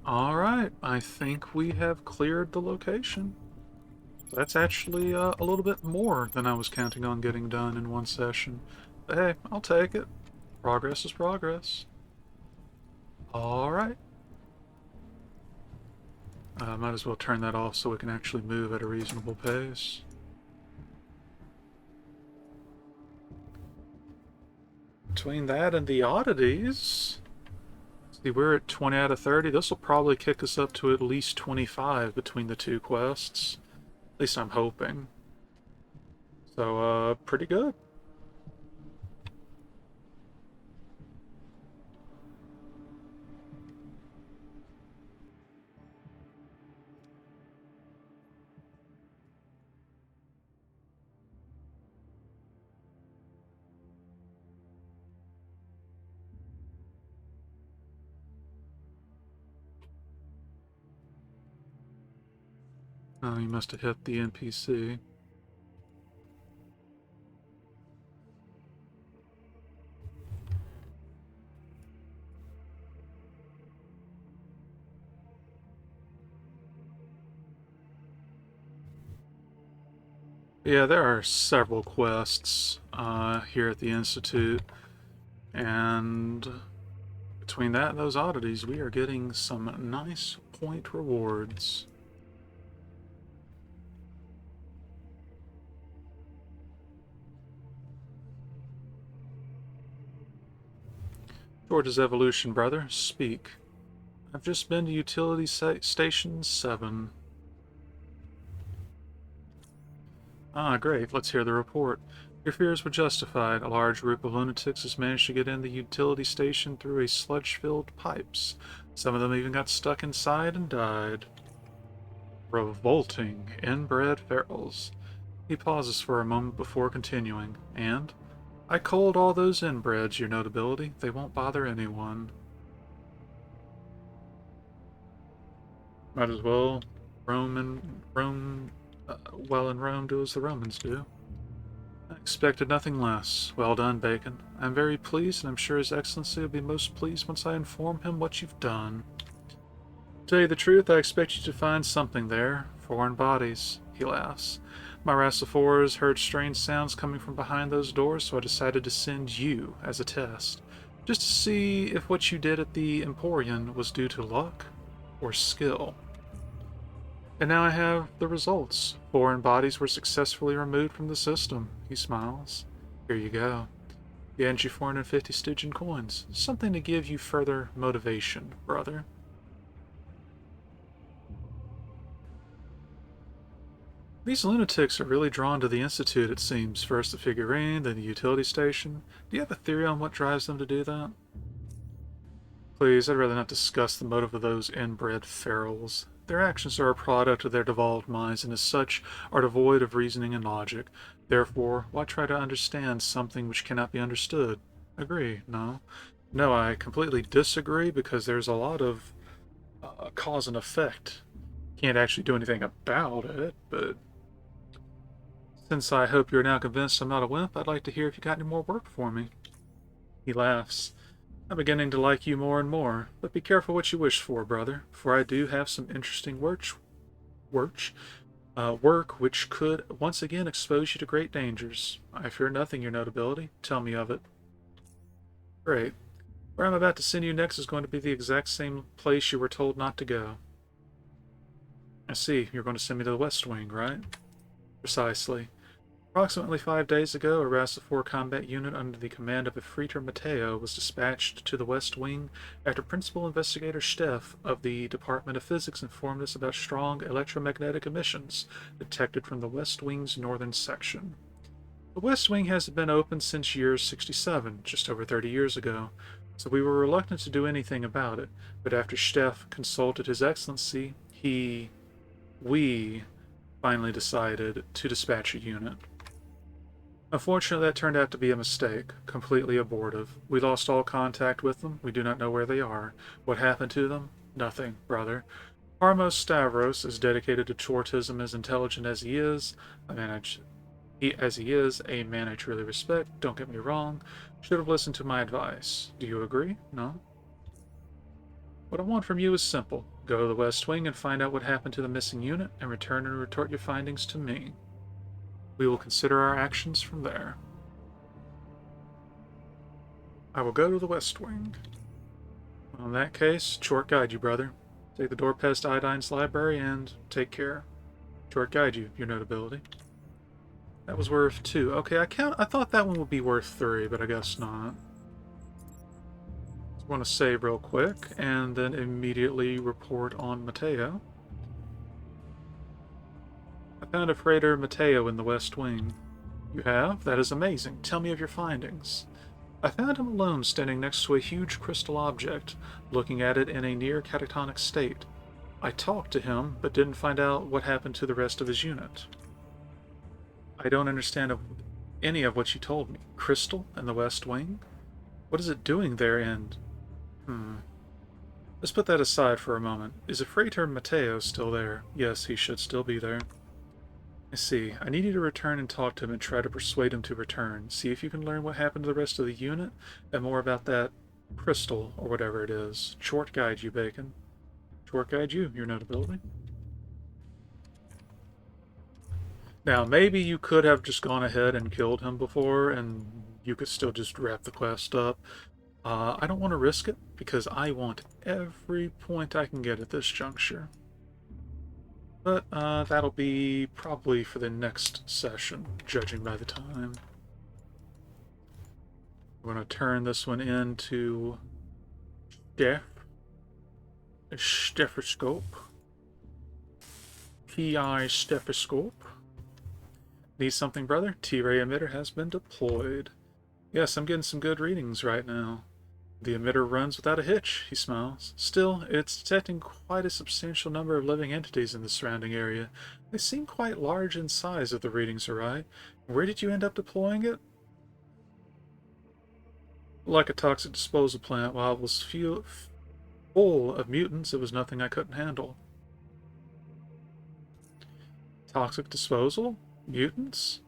Alright, I think we have cleared the location. That's actually a little bit more than I was counting on getting done in one session. But hey, I'll take it. Progress is progress. Alright. Might as well turn that off so we can actually move at a reasonable pace. Between that and the oddities... See, we're at 20 out of 30. This will probably kick us up to at least 25 between the two quests. At least I'm hoping. So, pretty good. Oh, you must have hit the NPC. Yeah, there are several quests here at the Institute, and between that and those oddities, we are getting some nice point rewards. George's evolution, brother. Speak. I've just been to Utility Station 7. Ah, great. Let's hear the report. Your fears were justified. A large group of lunatics has managed to get in the utility station through a sludge-filled pipes. Some of them even got stuck inside and died. Revolting, inbred ferals. He pauses for a moment before continuing, and I culled all those inbreds, your notability. They won't bother anyone. Might as well Rome, while in Rome, do as the Romans do. I expected nothing less. Well done, Bacon. I'm very pleased, and I'm sure His Excellency will be most pleased once I inform him what you've done. To tell you the truth, I expect you to find something there. Foreign bodies. He laughs. My Rastafors heard strange sounds coming from behind those doors, so I decided to send you as a test. Just to see if what you did at the Emporium was due to luck or skill. And now I have the results. Foreign bodies were successfully removed from the system. He smiles. Here you go. He hands you 450 Stygian coins. Something to give you further motivation, brother. These lunatics are really drawn to the Institute, it seems. First the figurine, then the utility station. Do you have a theory on what drives them to do that? Please, I'd rather not discuss the motive of those inbred ferals. Their actions are a product of their devolved minds, and as such are devoid of reasoning and logic. Therefore, why try to understand something which cannot be understood? Agree, no? No, I completely disagree, because there's a lot of cause and effect. Can't actually do anything about it, but since I hope you're now convinced I'm not a wimp, I'd like to hear if you got any more work for me. He laughs. I'm beginning to like you more and more, but be careful what you wish for, brother, for I do have some interesting work which could once again expose you to great dangers. I fear nothing, your notability. Tell me of it. Great. Where I'm about to send you next is going to be the exact same place you were told not to go. I see. You're going to send me to the West Wing, right? Precisely. Approximately 5 days ago, a RAS-4 combat unit under the command of a Freeter Mateo was dispatched to the West Wing after Principal Investigator Steff of the Department of Physics informed us about strong electromagnetic emissions detected from the West Wing's northern section. The West Wing hasn't been open since year 67, just over 30 years ago, so we were reluctant to do anything about it, but after Steff consulted His Excellency, we finally decided to dispatch a unit. Unfortunately, that turned out to be a mistake, completely abortive. We lost all contact with them. We do not know where they are. What happened to them? Nothing, brother. Parmos Stavros, as dedicated to Chortism as intelligent as he is, a man I truly respect, don't get me wrong, should have listened to my advice. Do you agree? No? What I want from you is simple. Go to the West Wing and find out what happened to the missing unit, and return and retort your findings to me. We will consider our actions from there. I will go to the West Wing. Well, in that case, short guide you, brother. Take the door past Iodine's library and take care. Short guide you, your notability. That was worth 2. Okay, I thought that one would be worth 3, but I guess not. I want to save real quick and then immediately report on Mateo. I found a freighter Mateo in the West Wing. You have? That is amazing. Tell me of your findings. I found him alone standing next to a huge crystal object, looking at it in a near catatonic state. I talked to him, but didn't find out what happened to the rest of his unit. I don't understand any of what you told me. Crystal in the West Wing? What is it doing there and... Let's put that aside for a moment. Is the freighter Mateo still there? Yes, he should still be there. I see. I need you to return and talk to him and try to persuade him to return. See if you can learn what happened to the rest of the unit and more about that crystal or whatever it is. Short guide you, Bacon. Short guide you, your notability. Now, maybe you could have just gone ahead and killed him before and you could still just wrap the quest up. I don't want to risk it because I want every point I can get at this juncture. But that'll be probably for the next session, judging by the time. We're going to turn this one into a stethoscope. PI stethoscope. Need something, brother? T-ray emitter has been deployed. Yes, I'm getting some good readings right now. The emitter runs without a hitch, he smiles. Still, it's detecting quite a substantial number of living entities in the surrounding area. They seem quite large in size if the readings are right. Where did you end up deploying it? Like a toxic disposal plant, while it was full of mutants, it was nothing I couldn't handle. Toxic disposal? Mutants?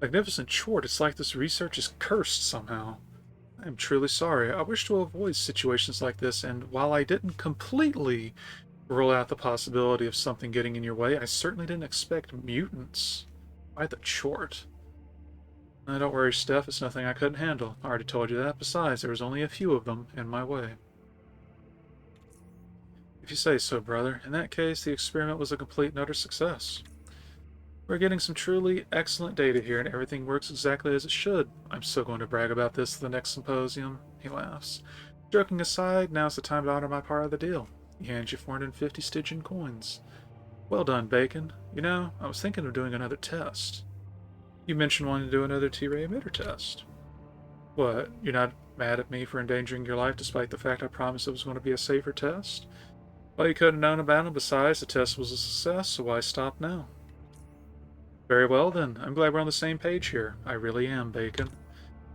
Magnificent Chort, it's like this research is cursed somehow. I am truly sorry. I wish to avoid situations like this, and while I didn't completely rule out the possibility of something getting in your way, I certainly didn't expect mutants. By the Chort. Don't worry, Steph, it's nothing I couldn't handle. I already told you that. Besides, there was only a few of them in my way. If you say so, brother. In that case, the experiment was a complete and utter success. We're getting some truly excellent data here, and everything works exactly as it should. I'm so going to brag about this at the next symposium. He laughs. Joking aside, now's the time to honor my part of the deal. He hands you 450 Stygian coins. Well done, Bacon. You know, I was thinking of doing another test. You mentioned wanting to do another T-ray emitter test. What, you're not mad at me for endangering your life despite the fact I promised it was going to be a safer test? Well, you could have known about it. Besides, the test was a success, so why stop now? Very well then, I'm glad we're on the same page here. I really am, Bacon.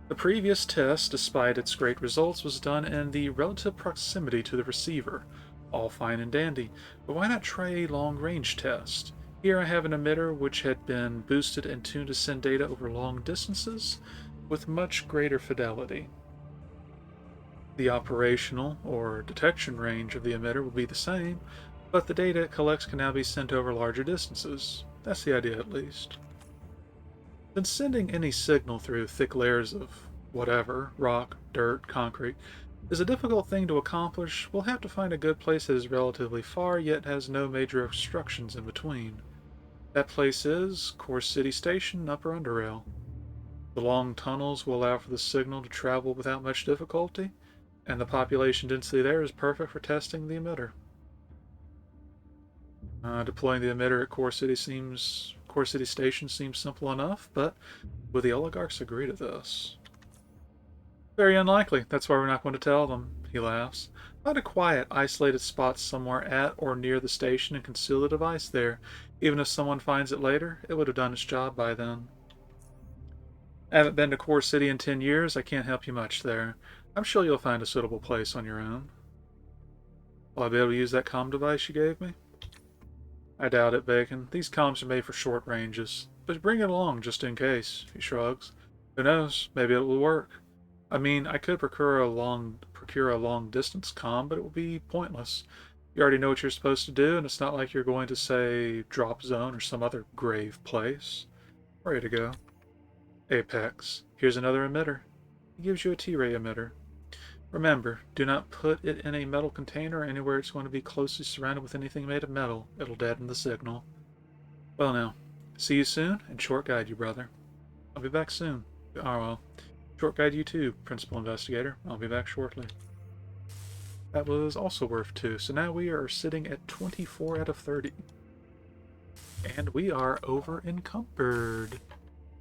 The previous test, despite its great results, was done in the relative proximity to the receiver. All fine and dandy, but why not try a long-range test? Here I have an emitter which had been boosted and tuned to send data over long distances with much greater fidelity. The operational, or detection range of the emitter will be the same, but the data it collects can now be sent over larger distances. That's the idea, at least. Since sending any signal through thick layers of whatever, rock, dirt, concrete, is a difficult thing to accomplish, we'll have to find a good place that is relatively far, yet has no major obstructions in between. That place is Core City Station, Upper Underrail. The long tunnels will allow for the signal to travel without much difficulty, and the population density there is perfect for testing the emitter. Deploying the emitter at Core City Station seems simple enough, but will the oligarchs agree to this? Very unlikely. That's why we're not going to tell them, he laughs. Find a quiet, isolated spot somewhere at or near the station and conceal the device there. Even if someone finds it later, it would have done its job by then. I haven't been to Core City in 10 years. I can't help you much there. I'm sure you'll find a suitable place on your own. Will I be able to use that comm device you gave me? I doubt it, Bacon. These comms are made for short ranges. But bring it along, just in case, he shrugs. Who knows? Maybe it will work. I mean, I could procure a long distance comm, but it will be pointless. You already know what you're supposed to do, and it's not like you're going to say drop zone or some other grave place. Ready to go. Apex. Here's another emitter. He gives you a T-ray emitter. Remember, do not put it in a metal container or anywhere it's going to be closely surrounded with anything made of metal. It'll deaden the signal. Well now, see you soon, and short guide you, brother. I'll be back soon. Oh well. Short guide you too, Principal Investigator. I'll be back shortly. That was also worth 2, so now we are sitting at 24 out of 30. And we are over encumbered.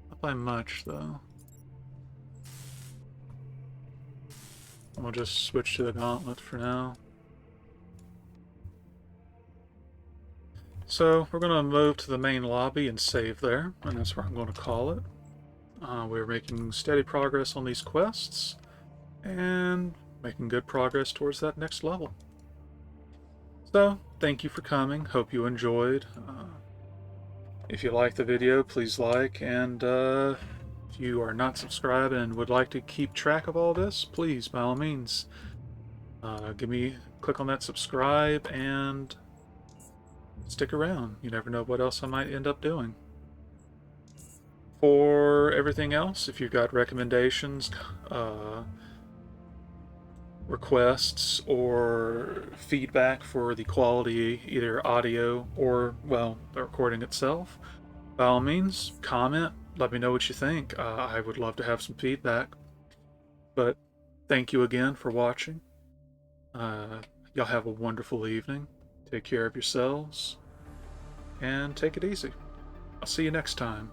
Not by much, though. We'll just switch to the gauntlet for now. So we're going to move to the main lobby and save there, and that's where I'm going to call it. We're making steady progress on these quests, and making good progress towards that next level. So, thank you for coming. Hope you enjoyed. If you liked the video, please like, and if you are not subscribed and would like to keep track of all this, please, by all means, click on that subscribe and stick around. You never know what else I might end up doing. For everything else, if you've got recommendations, requests, or feedback for the quality, either audio or, well, the recording itself, by all means, comment. Let me know what you think. I would love to have some feedback. But thank you again for watching. Y'all have a wonderful evening. Take care of yourselves. And take it easy. I'll see you next time.